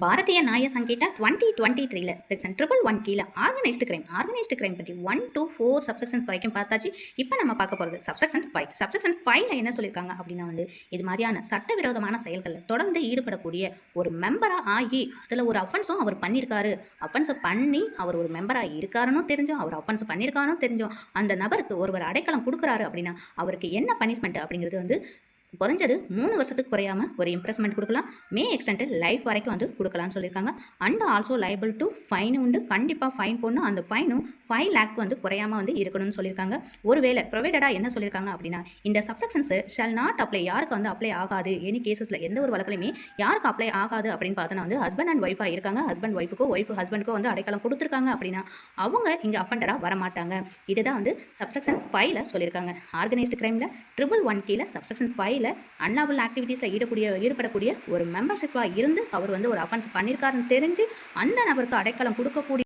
பாரதிய நியாய சங்கீதா 2023 செக்ஷன் 111 கீழே organised crime பற்றி 1 to 4 சப்செக்ஷன்ஸ் வரைக்கும் பார்த்தாச்சு. இப்போ நம்ம பார்க்க போகிறது சப்செக்ஷன் 5 என்ன சொல்லியிருக்காங்க அப்படின்னா இது மாதிரியான சட்டவிரோதமான செயல்களில் தொடர்ந்து ஈடுபடக்கூடிய ஒரு மெம்பராக ஆகி அதில் ஒரு அஃபென்ஸும் அவர் பண்ணியிருக்காரு. அஃபென்ஸை பண்ணி அவர் ஒரு மெம்பராக இருக்காருன்னு தெரிஞ்சோம், அவர் அஃபென்ஸ் பண்ணியிருக்காருன்னு தெரிஞ்சோம், அந்த நபருக்கு ஒருவர் அடைக்கலம் கொடுக்குறாரு அப்படின்னா அவருக்கு என்ன பனிஷ்மெண்ட் அப்படிங்கிறது குறைஞ்சது 3 வருஷத்துக்கு குறையாம ஒரு இம்ப்ரெஸ்மெண்ட் கொடுக்கலாம், மே எக்ஸ்டெண்ட் லைஃப் வரைக்கும் கொடுக்கலாம்னு சொல்லியிருக்காங்க. And also liable to fine உண்டு. கண்டிப்பாக ஃபைன் போடணும். அந்த ஃபைனும் 5 lakh குறையாம இருக்கணும்னு சொல்லியிருக்காங்க. ஒருவேளை ப்ரொவைடடாக என்ன சொல்லியிருக்காங்க அப்படின்னா இந்த சப்செக்ஷன்ஸ் ஷால் நாட் அப்ளை, யாருக்கு அப்ளை ஆகாது, எனி கேசஸில் எந்த ஒரு வழக்கிலுமே யாருக்கு அப்ளை ஆகாது அப்படின்னு பார்த்தோன்னா ஹஸ்பண்ட் அண்ட் ஒய்ஃபாக இருக்காங்க, ஹஸ்பண்ட் ஒய்ஃபுக்கோ ஒய்ஃப் ஹஸ்பண்டுக்கோ அடைக்கலம் கொடுத்துருக்காங்க அப்படின்னா அவங்க இங்கே அஃபெண்டராக வரமாட்டாங்க. இதுதான் சப்செக்ஷன் 5 சொல்லியிருக்காங்க. ஆர்கனைஸ்டு கிரைமில் 111 கீழே சப்செக்ஷன் 5 அன்லாபல் ஆக்டிவிட்டீஸில் ஈடுபடக்கூடிய ஒரு மெம்பர்ஷிப்பாக இருந்து அவர் ஒரு அஃபென்ஸ் பண்ணியிருக்காருன்னு தெரிஞ்சு அந்த நபருக்கு அடைக்கலம் கொடுக்கக்கூடிய